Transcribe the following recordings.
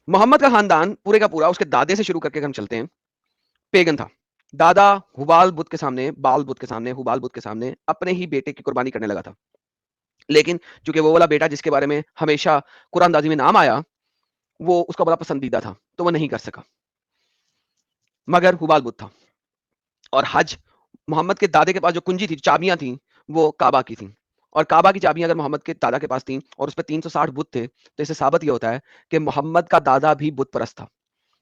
محمد کا خاندان پورے کا پورا اس کے دادے سے شروع کر کے ہم چلتے ہیں پیگن تھا. دادا ہبال بت کے سامنے، بال بت کے سامنے، ہبال بت کے سامنے اپنے ہی بیٹے کی قربانی کرنے لگا تھا. لیکن چونکہ وہ والا بیٹا جس کے بارے میں ہمیشہ قرآن دازی میں نام آیا وہ اس کا بڑا پسندیدہ تھا تو وہ نہیں کر سکا، مگر ہبال بت تھا. اور حج محمد کے دادے کے پاس جو کنجی تھی، چابیاں تھیں، وہ کعبہ کی تھیں. اور کعبہ کی چابیاں اگر محمد کے دادا کے پاس تھیں اور اس پہ 360 بت تھے تو اس سے ثابت یہ ہوتا ہے کہ محمد کا دادا بھی بت پرست تھا.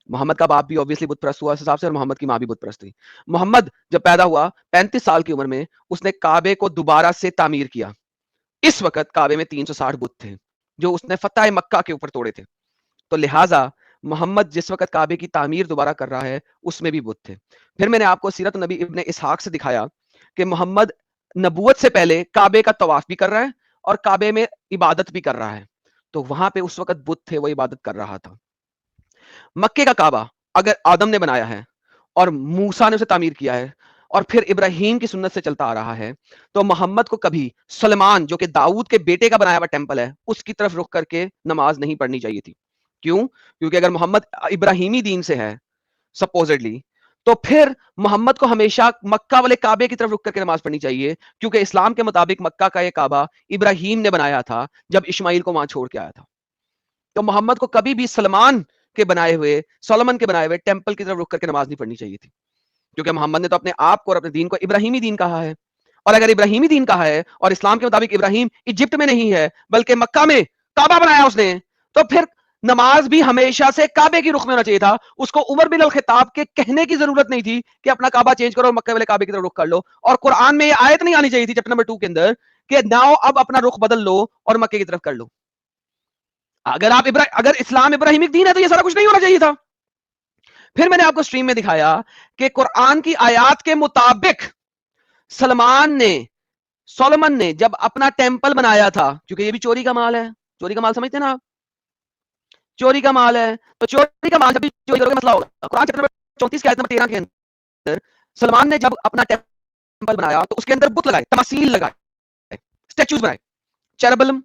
محمد کا باپ بھی obviously بت پرست ہوا اس حساب سے، اور محمد کی ماں بھی بت پرست تھی. محمد جب پیدا ہوا 35 سال کی عمر میں اس نے کعبے کو دوبارہ سے تعمیر کیا. اس وقت کعبے میں 360 بت تھے جو اس نے فتح مکہ کے اوپر توڑے تھے. تو لہٰذا محمد جس وقت کعبے کی تعمیر دوبارہ کر رہا ہے اس میں بھی بت تھے. پھر میں نے آپ کو سیرت النبی ابن اسحاق سے دکھایا کہ محمد نبوت سے پہلے کعبے کا طواف بھی کر رہا ہے اور کعبے میں عبادت بھی کر رہا ہے. تو وہاں پہ اس وقت بت تھے، وہ عبادت کر رہا تھا. مکے کا کعبہ اگر آدم نے بنایا ہے اور موسیٰ نے اسے تعمیر کیا ہے اور پھر ابراہیم کی سنت سے چلتا آ رہا ہے، تو محمد کو کبھی سلمان جو کہ داؤد کے بیٹے کا بنایا ہوا ٹیمپل ہے اس کی طرف رخ کر کے نماز نہیں پڑھنی چاہیے تھی. کیوں؟ کیونکہ اگر محمد ابراہیمی دین سے ہے سپوزڈلی، تو پھر محمد کو ہمیشہ مکہ والے کعبے کی طرف رخ کر کے نماز پڑھنی چاہیے، کیونکہ اسلام کے مطابق مکہ کا یہ کعبہ ابراہیم نے بنایا تھا جب اسماعیل کو وہاں چھوڑ کے آیا تھا. تو محمد کو کبھی بھی سلمان کے بنائے ہوئے، سولومن کے بنائے ہوئے ٹیمپل کی طرف رخ کر کے نماز نہیں پڑھنی چاہیے تھی، کیونکہ محمد نے تو اپنے آپ کو اور اپنے دین کو ابراہیمی دین کہا ہے. اور اگر ابراہیمی دین کہا ہے اور اسلام کے مطابق ابراہیم ایجپٹ میں نہیں ہے بلکہ مکہ میں کعبہ بنایا اس نے، تو پھر نماز بھی ہمیشہ سے کعبے کی رخ میں ہونا چاہیے تھا. اس کو عمر بن الخطاب کے کہنے کی ضرورت نہیں تھی کہ اپنا کعبہ چینج کرو اور مکہ والے کعبے کی طرف رخ کر لو. اور قرآن میں یہ آیت نہیں آنی چاہیے تھی چیپٹر نمبر 2 کے اندر کہ ناؤ اب اپنا رخ بدل لو اور مکے کی طرف کر لو. اگر اسلام ابراہیمی دین ہے تو یہ سارا کچھ نہیں ہونا چاہیے تھا. پھر میں نے آپ کو سٹریم میں دکھایا کہ قرآن کی آیات کے مطابق سولومن نے جب اپنا ٹیمپل بنایا تھا، کیونکہ یہ بھی چوری کا مال ہے، چوری کا مال سمجھتے ہیں نا آپ، چوری کا مال ہے، تو چوری کا مال جب بھی چوری کرو گے مسئلہ ہوگا. قرآن چیپٹر 34 کی آیت نمبر 13 کے اندر سلمان نے جب اپنا ٹیمپل بنایا تو اس کے اندر بت لگائے، تماثیل لگائے، اسٹیچوز بنائے، چیربلم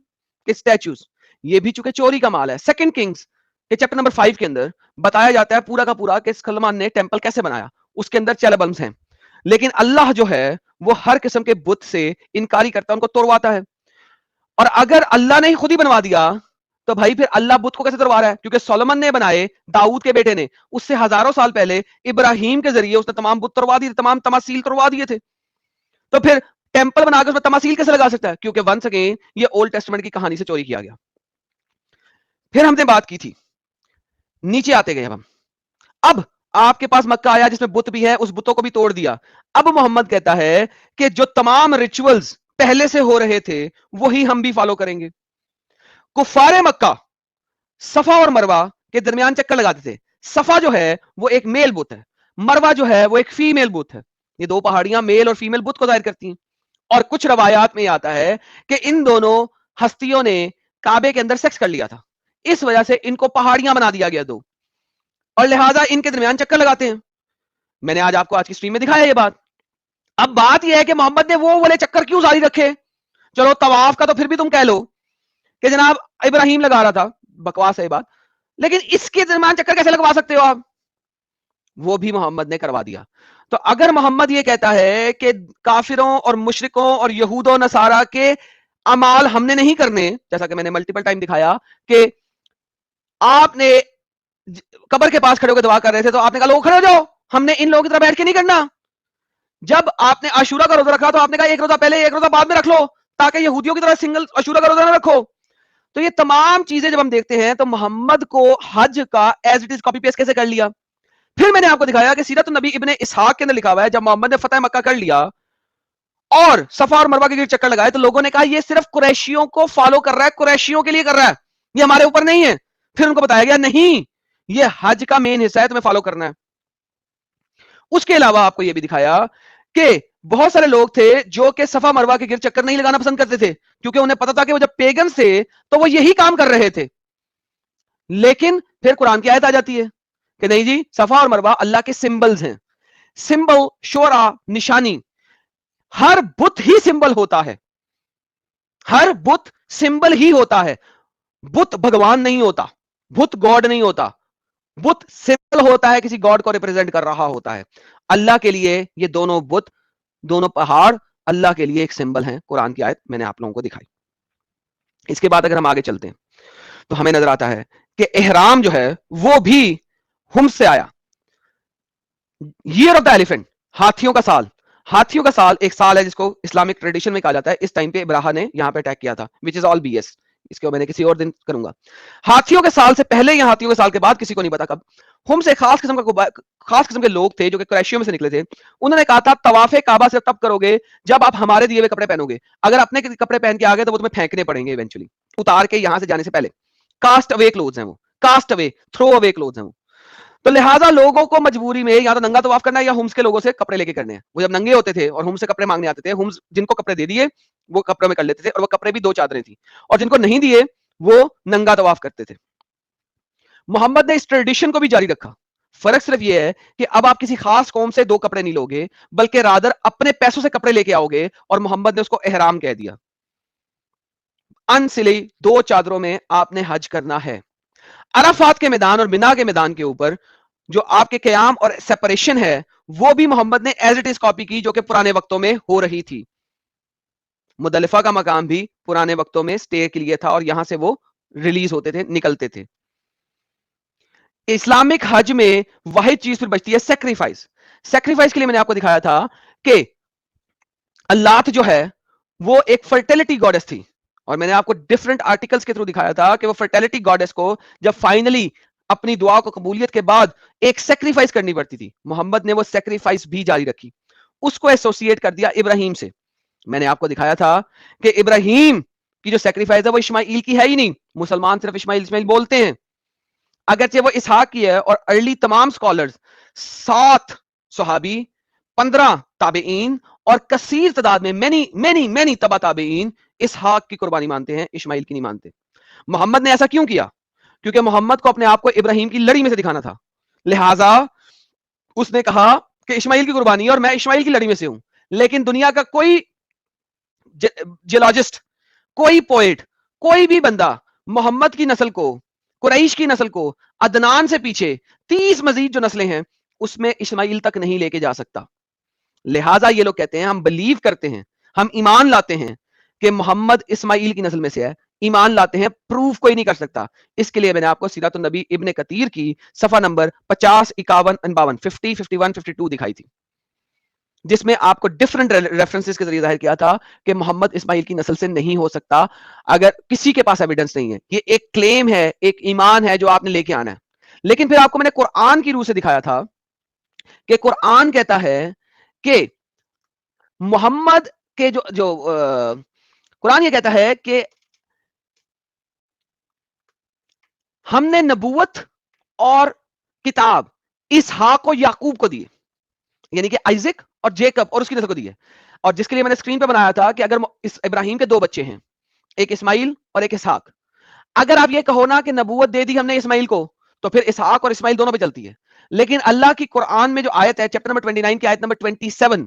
کے اسٹیچوز. یہ بھی چونکہ چوری کا مال ہے. سیکنڈ کنگز کے چیپٹر نمبر 5 کے اندر بتایا جاتا ہے پورا کا پورا کہ سلمان نے ٹیمپل کیسے بنایا. اس کے اندر چیربلمز ہیں، لیکن اللہ جو ہے وہ ہر قسم کے بت سے انکاری کرتا ہے، ان کو توڑواتا ہے. اور اگر اللہ نے ہی خود ہی بنوا دیا تو بھائی پھر اللہ بت کو کیسے توڑوا رہا ہے؟ کیونکہ سولومن نے بنائے، داؤد کے بیٹے نے، اس سے ہزاروں سال پہلے ابراہیم کے ذریعے اس نے تمام بت توڑوا دیے، تمام تماثیل توڑوا دیے تھے. تو پھر ٹیمپل بنا کے اس میں تماثیل کیسے لگا سکتا ہے؟ کیونکہ ونس اگین یہ اولڈ ٹیسٹمنٹ کی کہانی سے چوری کیا گیا. پھر ہم نے بات کی تھی، نیچے آتے گئے اب آپ کے پاس مکہ آیا جس میں بت بھی ہے، اس بتوں کو بھی توڑ دیا. اب محمد کہتا ہے کہ جو تمام ریچولز پہلے سے ہو رہے تھے وہی ہم بھی فالو کریں گے. کفار مکہ صفا اور مروہ کے درمیان چکر لگاتے تھے. صفا جو ہے وہ ایک میل بت ہے، مروہ جو ہے وہ ایک فیمیل بت ہے. یہ دو پہاڑیاں میل اور فیمیل بت کو ظاہر کرتی ہیں. اور کچھ روایات میں یہ آتا ہے کہ ان دونوں ہستیوں نے کعبے کے اندر سیکس کر لیا تھا، اس وجہ سے ان کو پہاڑیاں بنا دیا گیا دو، اور لہٰذا ان کے درمیان چکر لگاتے ہیں. میں نے آج آپ کو آج کی سٹریم میں دکھایا یہ بات. اب بات یہ ہے کہ محمد نے وہ والے چکر کیوں جاری رکھے؟ چلو طواف کا تو پھر بھی تم کہہ لو کہ جناب ابراہیم لگا رہا تھا، بکواس ہے یہ بات، لیکن اس کے درمیان چکر کیسے لگوا سکتے ہو آپ؟ وہ بھی محمد نے کروا دیا. تو اگر محمد یہ کہتا ہے کہ کافروں اور مشرکوں اور یہود و نصارہ کے اعمال ہم نے نہیں کرنے، جیسا کہ میں نے ملٹیپل ٹائم دکھایا کہ آپ نے قبر کے پاس کھڑے ہو کے دعا کر رہے تھے تو آپ نے کہا لوگ کھڑے ہو جاؤ، ہم نے ان لوگوں کی طرح بیٹھ کے نہیں کرنا. جب آپ نے عاشورہ کا روزہ رکھا تو آپ نے کہا ایک روزہ پہلے ایک روزہ بعد میں رکھ لو تاکہ یہودیوں کی طرح سنگل عاشورہ کا روزہ نہ رکھو. تو یہ تمام چیزیں جب ہم دیکھتے ہیں تو محمد کو حج کا as it is copy paste کیسے کر لیا. پھر میں نے آپ کو دکھایا کہ سیرت النبی ابن اسحاق کے اندر لکھا ہوا ہے جب محمد نے فتح مکہ کر لیا اور صفا اور مروہ کے گرد چکر لگائے تو لوگوں نے کہا یہ صرف قریشیوں کو فالو کر رہا ہے، قریشیوں کے لیے کر رہا ہے، یہ ہمارے اوپر نہیں ہے. پھر ان کو بتایا گیا نہیں، یہ حج کا مین حصہ ہے، تمہیں فالو کرنا ہے. اس کے علاوہ آپ کو یہ بھی دکھایا کہ بہت سارے لوگ تھے جو کہ صفا مروہ کے گرد چکر نہیں لگانا پسند کرتے تھے، کیونکہ انہیں پتا تھا کہ وہ جب پیگن سے تو وہ یہی کام کر رہے تھے. لیکن پھر قرآن کی آیت آ جاتی ہے کہ نہیں جی، صفا اور مروہ اللہ کے سمبلز ہیں. سمبل، شورا، نشانی. ہر بت ہی سمبل ہوتا ہے، ہر بت سمبل ہی ہوتا ہے، بت بھگوان نہیں ہوتا. بت گاڈ نہیں ہوتا, بت سمبل ہوتا ہے, کسی گاڈ کو ریپرزینٹ کر رہا ہوتا ہے. اللہ کے لیے یہ دونوں بت, دونوں پہاڑ اللہ کے لیے ایک سمبل ہیں. قرآن کی آیت میں نے آپ لوگوں کو دکھائی. اس کے بعد اگر ہم آگے چلتے ہیں تو ہمیں نظر آتا ہے کہ احرام جو ہے وہ بھی ہم سے آیا. ایئر آف دا ایلیفنٹ, ہاتھیوں کا سال. ہاتھیوں کا سال ایک سال ہے جس کو اسلامک ٹریڈیشن میں کہا جاتا ہے. اس ٹائم پہ ابراہ نے یہاں پہ اٹیک کیا تھا, which is all BS. اس کو میں نے کسی اور دن کروں گا. ہاتھیوں کے سال سے پہلے یا ہاتھیوں کے سال کے بعد کسی کو نہیں پتا کب. ہم سے خاص قسم کے لوگ تھے جو کہ قریشیوں میں سے نکلے تھے. انہوں نے کہا تھا طواف کعبہ سے تب کرو گے جب آپ ہمارے دیے ہوئے کپڑے پہنو گے. اگر اپنے کپڑے پہن کے آگے تو وہ تمہیں پھینکنے پڑیں گے ایونچولی, اتار کے یہاں سے جانے سے پہلے. کاسٹ اوے کلوتھز ہیں وہ, کاسٹ اوے, تھرو اوے کلوتھز ہیں وہ. تو لہٰذا لوگوں کو مجبوری میں یا تو ننگا طواف کرنا ہے یا ہومس کے لوگوں سے کپڑے لے کے کرنے ہیں. وہ جب ننگے ہوتے تھے اور ہومس سے کپڑے مانگنے آتے تھے, ہومس جن کو کپڑے دے دیے وہ کپڑوں میں کر لیتے تھے, اور وہ کپڑے بھی 2 چادریں تھیں, اور جن کو نہیں دیے وہ ننگا طواف کرتے تھے. محمد نے اس ٹریڈیشن کو بھی جاری رکھا. فرق صرف یہ ہے کہ اب آپ کسی خاص قوم سے 2 کپڑے نہیں لوگے بلکہ رادر اپنے پیسوں سے کپڑے لے کے آؤ گے, اور محمد نے اس کو احرام کہہ دیا. انسلی 2 چادروں میں آپ نے حج کرنا ہے. عرفات کے میدان اور منا کے میدان کے اوپر جو آپ کے قیام اور سیپریشن ہے وہ بھی محمد نے ایز اٹ از کاپی کی, جو کہ پرانے وقتوں میں ہو رہی تھی. مدلفہ کا مقام بھی پرانے وقتوں میں سٹے کے لیے تھا, اور یہاں سے وہ ریلیز ہوتے تھے, نکلتے تھے. اسلامک حج میں واحد چیز پھر بچتی ہے سیکریفائس. سیکریفائس کے لیے میں نے آپ کو دکھایا تھا کہ اللات جو ہے وہ ایک فرٹیلٹی گوڈس تھی, اور میں نے آپ کو ڈفرنٹ آرٹیکلز کے تھرو دکھایا تھا کہ وہ فرٹیلٹی گوڈس کو جب فائنلی اپنی دعا کو قبولیت کے بعد ایک سیکریفائس کرنی پڑتی تھی, محمد نے وہ سیکریفائس بھی جاری رکھی. اس کو ایسوسیٹ کر دیا ابراہیم سے. میں نے آپ کو دکھایا تھا کہ ابراہیم کی جو سیکریفائس ہے وہ اسماعیل کی ہے ہی نہیں. مسلمان صرف اسماعیل اسماعیل بولتے ہیں, اگرچہ وہ اسحاق کی ہے. اور ارلی تمام سکالرز 7 صحابی, 15 تابعین اور کثیر تعداد میں مینی تبع تابعین اسحاق کی قربانی مانتے ہیں, اسماعیل کی نہیں مانتے. محمد نے ایسا کیوں کیا؟ کیونکہ محمد کو اپنے آپ کو ابراہیم کی لڑی میں سے دکھانا تھا. لہٰذا اس نے کہا کہ اسماعیل کی قربانی ہے اور میں اسماعیل کی لڑی میں سے ہوں. لیکن دنیا کا کوئی جیولوجسٹ, کوئی پوئٹ, کوئی بھی بندہ محمد کی نسل کو, قریش کی نسل کو عدنان سے پیچھے 30 مزید جو نسلیں ہیں اس میں اسماعیل تک نہیں لے کے جا سکتا. لہٰذا یہ لوگ کہتے ہیں, ہم بلیو کرتے ہیں, ہم ایمان لاتے ہیں کہ محمد اسماعیل کی نسل میں سے ہے. ایمان لاتے ہیں, پروف کوئی نہیں کر سکتا. اس کے لیے میں نے آپ کو سیرت النبی ابن کثیر کی صفحہ نمبر 50 51 52 50 51 52 دکھائی تھی, جس میں آپ کو ڈفرنٹ ریفرنسز کے ذریعے ظاہر کیا تھا کہ محمد اسماعیل کی نسل سے نہیں ہو سکتا اگر کسی کے پاس ایویڈنس نہیں ہے. یہ ایک کلیم ہے, ایک ایمان ہے جو آپ نے لے کے آنا ہے. لیکن پھر آپ کو میں نے قرآن کی روح سے دکھایا تھا کہ قرآن کہتا ہے کہ محمد کے جو قرآن یہ کہتا ہے کہ ہم نے نبوت اور کتاب اسحاق و یعقوب کو دیے, یعنی کہ آئزک اور جیکب اور اس کی نسل کو دیے. اور جس کے لیے میں نے اسکرین پہ بنایا تھا کہ اگر ابراہیم کے 2 بچے ہیں, ایک اسماعیل اور ایک اسحاق, اگر آپ یہ کہو نا کہ نبوت دے دی ہم نے اسماعیل کو تو پھر اسحاق اور اسماعیل دونوں پہ چلتی ہے. لیکن اللہ کی قرآن میں جو آیت ہے چیپٹر نمبر 29 کی آیت نمبر 27,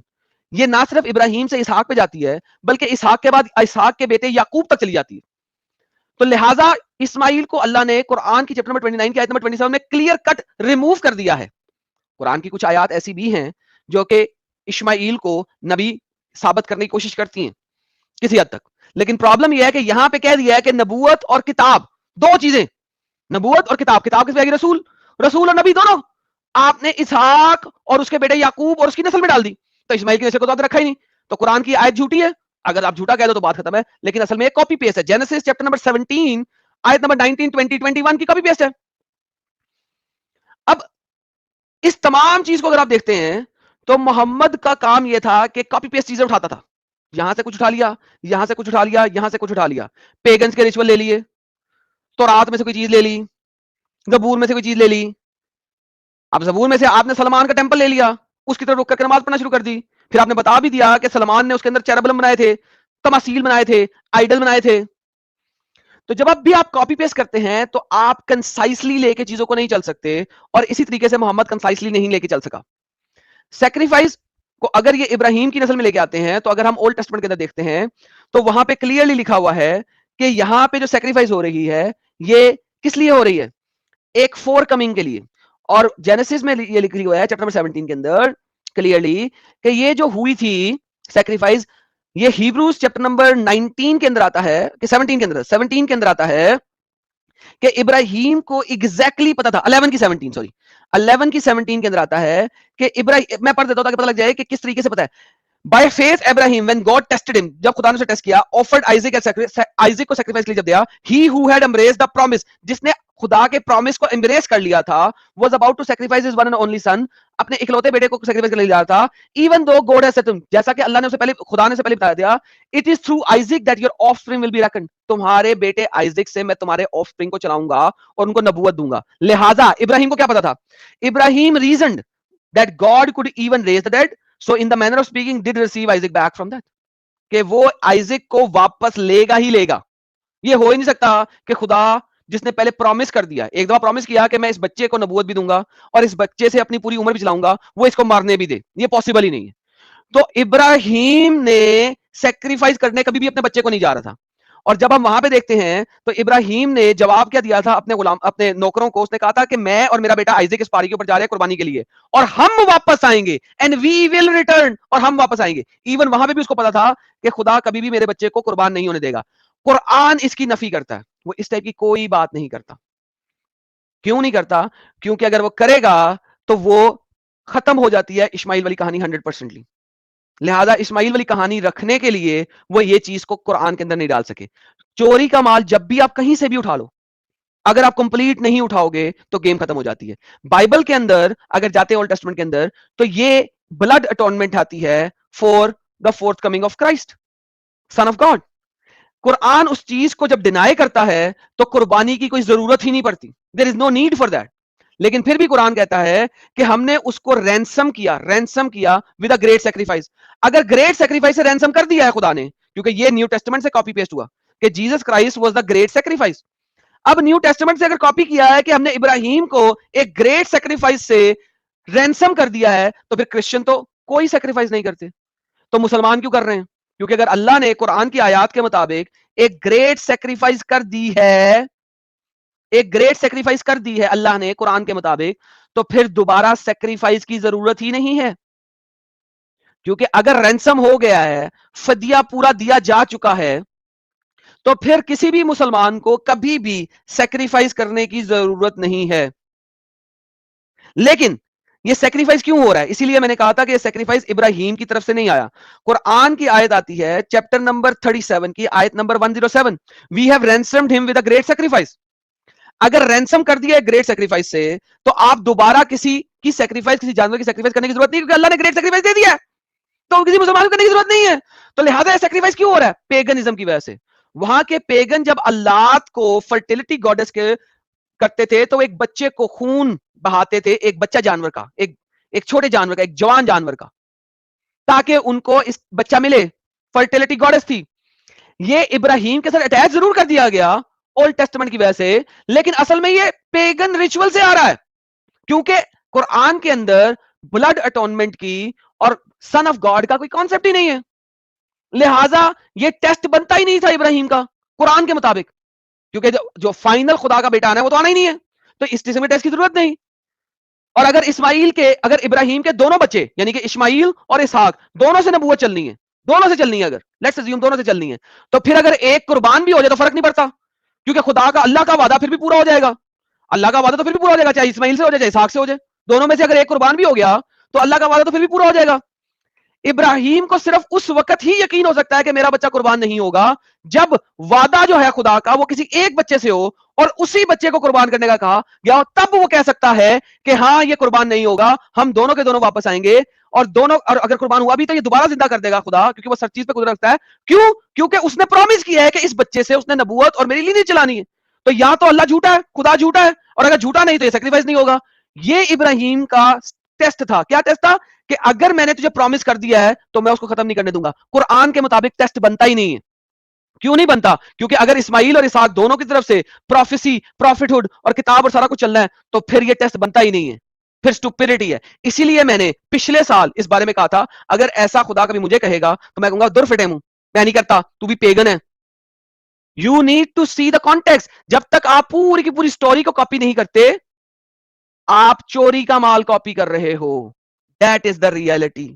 یہ نہ صرف ابراہیم سے اسحاق پہ جاتی ہے بلکہ اسحاق کے بعد اسحاق کے بیٹے یعقوب تک چلی جاتی ہے. تو لہٰذا اسماعیل کو اللہ نے قرآن کی چیپٹر نمبر 29 کی آیت نمبر 27 میں کلیئر کٹ ریموو کر دیا ہے. قرآن کی کچھ آیات ایسی بھی ہیں جو کہ اسماعیل کو نبی ثابت کرنے کی کوشش کرتی ہیں کسی حد تک. لیکن پرابلم یہ ہے کہ یہاں پہ کہہ دیا ہے کہ نبوت اور کتاب 2 چیزیں, نبوت اور کتاب. کتاب کس پہ آئے گی؟ رسول, رسول اور نبی دونوں. آپ نے اسحاق اور اس کے بیٹے یعقوب اور اس کی نسل میں ڈال دی, تو اسماعیل کی نسل کو تو آپ نے رکھا ہی نہیں. تو قرآن کی آیت جھوٹی ہے. اگر آپ جھوٹا کہہ دو تو بات ختم ہے, لیکن اصل میں ایک کاپی پیسٹ ہے. جینیسس چیپٹر نمبر 17 آیت نمبر 19 20 21 کی کاپی پیسٹ ہے. اب اس تمام چیز کو اگر آپ دیکھتے ہیں تو محمد کا کام یہ تھا کہ کاپی پیسٹ چیزیں اٹھاتا تھا, یہاں سے کچھ اٹھا لیا, یہاں سے کچھ اٹھا لیا, یہاں سے کچھ اٹھا لیا. پیگنز کے ریچول لے لیے, تورات میں سے کوئی چیز لے لی, زبور میں سے کوئی چیز لے لی. اب زبور میں سے آپ نے سلمان کا ٹیمپل لے لیا, اس کی طرف رک کر کے نماز پڑھنا شروع کر دی. پھر آپ نے بتا بھی دیا کہ سلمان نے اس کے اندر چیربلم بنائے تھے, تماثیل بنائے تھے, آئیڈل بنائے تھے. تو جب اب بھی آپ کاپی پیسٹ کرتے ہیں تو آپ کنسائسلی لے کے چیزوں کو نہیں چل سکتے, اور اسی طریقے سے محمد کنسائسلی نہیں لے کے چل سکا. سیکریفائس کو اگر یہ ابراہیم کی نسل میں لے کے آتے ہیں تو اگر ہم اولڈ ٹیسٹمنٹ کے اندر دیکھتے ہیں تو وہاں پہ کلیئرلی لکھا ہوا ہے کہ یہاں پہ جو سیکریفائس ہو رہی ہے یہ کس لیے ہو رہی ہے؟ ایک فور کمنگ کے لیے. اور جینیسس میں یہ لکھ ہوا ہے چیپٹر نمبر 17 کے اندر کلیئرلی کہ یہ جو ہوئی تھی سیکریفائس, یہ ہیبروز چیپٹر نمبر 19 کے اندر آتا ہے کہ 17 کے اندر آتا ہے کہ ابراہیم کو ایگزیکٹلی پتا تھا. 11 کی 17 سوری 11 کی 17 کے اندر آتا ہے کہ ابراہیم, میں پڑھ دیتا ہوں تاکہ پتہ لگ جائے کہ کس طریقے سے پتا ہے. By faith Abraham when God tested him, جب خدا نے اسے ٹیسٹ کیا, offered Isaac کو sacrifice کے لیے جب دیا, he who had embraced the promise, جس نے خدا کے پرومس کو embrace کر لیا تھا, was about to sacrifice his one and only son, اپنے اکلوتے بیٹے کو sacrifice کرنے جا رہا تھا. Even though God has said to him, جیسا کہ اللہ نے اسے پہلے, خدا نے اسے پہلے بتایا دیا, it is through Isaac that your offspring will be reckoned, تمہارے بیٹے آئزک سے میں تمہارے offspring کو چلاؤں گا اور ان کو نبوت دوں گا. لہٰذا ابراہیم کو کیا پتا تھا؟ ابراہیم reasoned that God could even raise the dead, so in the manner of speaking did receive Isaac back from that, کہ وہ آئزک کو واپس لے گا ہی لے گا. یہ ہو ہی نہیں سکتا کہ خدا جس نے پہلے پرومس کر دیا, ایک دفعہ پرومس کیا کہ میں اس بچے کو نبوت بھی دوں گا اور اس بچے سے اپنی پوری عمر بھی چلاؤں گا, وہ اس کو مارنے بھی دے, یہ پاسبل ہی نہیں ہے. تو ابراہیم نے سیکریفائس کرنے کبھی بھی اپنے بچے کو نہیں جا رہا تھا. اور جب ہم وہاں پہ دیکھتے ہیں تو ابراہیم نے جواب کیا دیا تھا اپنے غلام, اپنے نوکروں کو, اس نے کہا تھا کہ میں اور میرا بیٹا آئزک اس پہاڑی کے اوپر جا رہے ہیں قربانی کے لیے اور ہم واپس آئیں گے, اینڈ وی ول ریٹرن, اور ہم واپس آئیں گے. ایون وہاں پہ بھی اس کو پتا تھا کہ خدا کبھی بھی میرے بچے کو قربان نہیں ہونے دے گا. قرآن اس کی نفی کرتا ہے, وہ اس ٹائپ کی کوئی بات نہیں کرتا. کیوں نہیں کرتا؟ کیونکہ اگر وہ کرے گا تو وہ ختم ہو جاتی ہے اسماعیل والی کہانی 100%. لہذا اسماعیل والی کہانی رکھنے کے لیے وہ یہ چیز کو قرآن کے اندر نہیں ڈال سکے. چوری کا مال جب بھی آپ کہیں سے بھی اٹھا لو, اگر آپ کمپلیٹ نہیں اٹھاؤ گے تو گیم ختم ہو جاتی ہے. بائبل کے اندر اگر جاتے ہیں اولڈ ٹیسٹمنٹ کے اندر تو یہ بلڈ اٹونمنٹ آتی ہے for the fourth coming of Christ son of God. قرآن اس چیز کو جب ڈینائی کرتا ہے تو قربانی کی کوئی ضرورت ہی نہیں پڑتی, دیر از نو نیڈ فار دیٹ. لیکن پھر بھی قرآن کہتا ہے کہ ہم نے اس کو رینسم کیا ود اے گریٹ سیکریفائس. اگر گریٹ سیکریفائس سے رینسم کر دیا ہے خدا نے, کیونکہ یہ نیو ٹیسٹمنٹ سے کاپی پیسٹ ہوا کہ Jesus Christ was the great sacrifice. اب نیو ٹیسٹمنٹ سے اگر کاپی کیا ہے کہ ہم نے ابراہیم کو ایک گریٹ سیکریفائس سے رینسم کر دیا ہے, تو پھر کرسچن تو کوئی سیکریفائس نہیں کرتے, تو مسلمان کیوں کر رہے ہیں؟ کیونکہ اگر اللہ نے قرآن کی آیات کے مطابق ایک گریٹ سیکریفائس کر دی ہے, ایک گریٹ سیکریفائس کر دی ہے اللہ نے قرآن کے مطابق, تو پھر دوبارہ سیکریفائس کی ضرورت ہی نہیں ہے. کیونکہ اگر رینسم ہو گیا ہے, فدیہ پورا دیا جا چکا ہے, تو پھر کسی بھی مسلمان کو کبھی بھی سیکریفائس کرنے کی ضرورت نہیں ہے. لیکن یہ سیکریفائس کیوں ہو رہا ہے؟ اسی لیے میں نے کہا تھا کہ یہ سیکریفائس ابراہیم کی طرف سے نہیں آیا. قرآن کی آیت آتی ہے چیپٹر نمبر 37 کی آیت نمبر 107, وی ہیو رینسمڈ ہم ود اے گریٹ سیکریفائس. اگر رینسم کر دیا ہے گریٹ سیکریفائس سے, تو آپ دوبارہ کسی کی سیکریفائس, کسی جانور کی سیکریفائس کرنے کی ضرورت نہیں, کیونکہ اللہ نے گریٹ سیکریفائس دے دیا ہے, تو کسی مسلمان کو کرنے کی ضرورت نہیں ہے. تو لہذا سیکریفائس کیوں ہو رہا ہے؟ پیگنزم کی وجہ سے. وہاں کے پیگن جب اللہ کو فرٹیلٹی گاڈس کے کرتے تھے تو ایک بچے کو خون بہاتے تھے, ایک بچہ جانور کا, ایک چھوٹے جانور کا, ایک جوان جانور کا, تاکہ ان کو اس بچہ ملے. فرٹیلٹی گاڈس تھی. یہ ابراہیم کے ساتھ اٹیچ ضرور کر دیا گیا اولڈ ٹیسٹمنٹ کی وجہ سے, لیکن اصل میں یہ پیگن ریچول سے آ رہا ہے, کیونکہ قرآن کے اندر بلڈ اٹونمنٹ کی اور سن آف گاڈ کا کوئی کانسیپٹ ہی نہیں ہے. لہٰذا یہ ٹیسٹ بنتا ہی نہیں تھا ابراہیم کا قرآن کے مطابق, کیونکہ جو فائنل خدا کا بیٹا آنا ہے وہ تو آنا ہی نہیں ہے, تو اس قسم کے ٹیسٹ کی ضرورت نہیں. اور اگر ابراہیم کے دونوں بچے یعنی کہ اسماعیل اور اسحاق دونوں سے نبوت چلنی ہے, دونوں سے چلنی ہے, اگر لیٹس اسیوم دونوں سے چلنی ہے, تو پھر اگر ایک قربان بھی ہو جائے تو فرق نہیں پڑتا, کیونکہ خدا کا, اللہ کا وعدہ پھر بھی پورا ہو جائے گا. اللہ کا وعدہ تو پھر بھی پورا ہو جائے گا, چاہے اسماعیل سے ہو جائے چاہے اسحاق سے ہو جائے, دونوں میں سے اگر ایک قربان بھی ہو گیا تو اللہ کا وعدہ تو پھر بھی پورا ہو جائے گا. ابراہیم کو صرف اس وقت ہی یقین ہو سکتا ہے کہ میرا بچہ قربان نہیں ہوگا جب وعدہ جو ہے خدا کا وہ کسی ایک بچے سے ہو اور اسی بچے کو قربان کرنے کا کہا گیا ہو, تب وہ کہہ سکتا ہے کہ ہاں یہ قربان نہیں ہوگا, ہم دونوں کے دونوں واپس آئیں گے, اور اگر قربان ہوا بھی تو یہ دوبارہ زندہ کر دے گا خدا, کیونکہ وہ سر چیز پہ قدرت رکھتا ہے. کیوں؟ کیونکہ اس نے پرومس کیا ہے کہ اس بچے سے اس نے نبوت اور میری لیے نہیں چلانی ہے. تو یا تو اللہ جھوٹا ہے, خدا جھوٹا ہے, اور اگر جھوٹا نہیں تو یہ سیکریفائس نہیں ہوگا. یہ ابراہیم کا ٹیسٹ تھا. کیا ٹیسٹ تھا؟ کہ اگر میں نے تجھے پرومس کر دیا ہے تو میں اس کو ختم نہیں کرنے دوں گا. قرآن کے مطابق ٹیسٹ بنتا ہی نہیں ہے. کیوں نہیں بنتا؟ کیونکہ اگر اسماعیل اور اسحاق دونوں کی طرف سے پروفیسی, پروفٹ اور کتاب اور سارا کچھ چل رہا ہے, تو پھر یہ ٹیسٹ بنتا ہی نہیں ہے, پھر سٹوپیڈیٹی ہے. اسی لیے میں نے پچھلے سال اس بارے میں کہا تھا, اگر ایسا خدا کبھی مجھے کہے گا تو میں کہوں گا در فٹے منہ, میں نہیں کرتا, تو بھی پیگن ہے. You need to see the context. جب تک آپ پوری کی پوری سٹوری کو کاپی نہیں کرتے آپ چوری کا مال کاپی کر رہے ہو. That is the reality.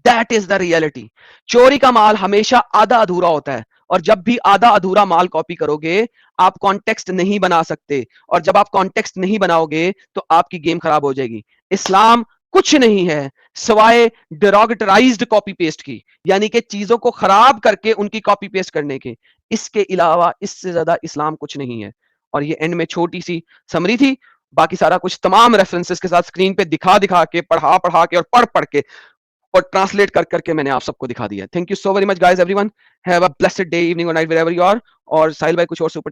That is the reality. چوری کا مال ہمیشہ آدھا ادھورا ہوتا ہے, اور جب بھی آدھا ادھورا مال کاپی کرو گے آپ کانٹیکسٹ نہیں بنا سکتے, اور جب آپ کانٹیکسٹ نہیں بناؤ گے تو آپ کی گیم خراب ہو جائے گی. اسلام کچھ نہیں ہے سوائے ڈیروگیٹرائزڈ کاپی پیسٹ کی, یعنی کہ چیزوں کو خراب کر کے ان کی کاپی پیسٹ کرنے کے. اس کے علاوہ اس سے زیادہ اسلام کچھ نہیں ہے. اور یہ اینڈ میں چھوٹی سی سمری تھی, باقی سارا کچھ تمام ریفرنسز کے ساتھ اسکرین پہ دکھا کے پڑھا کے اور پڑھ کے اور ٹرانسلیٹ کر کے میں نے آپ سب کو دکھا دیا. Thank you so very much guys everyone. Have a blessed day, evening اور night wherever you are. اور ساحل بھائی کچھ اور سپر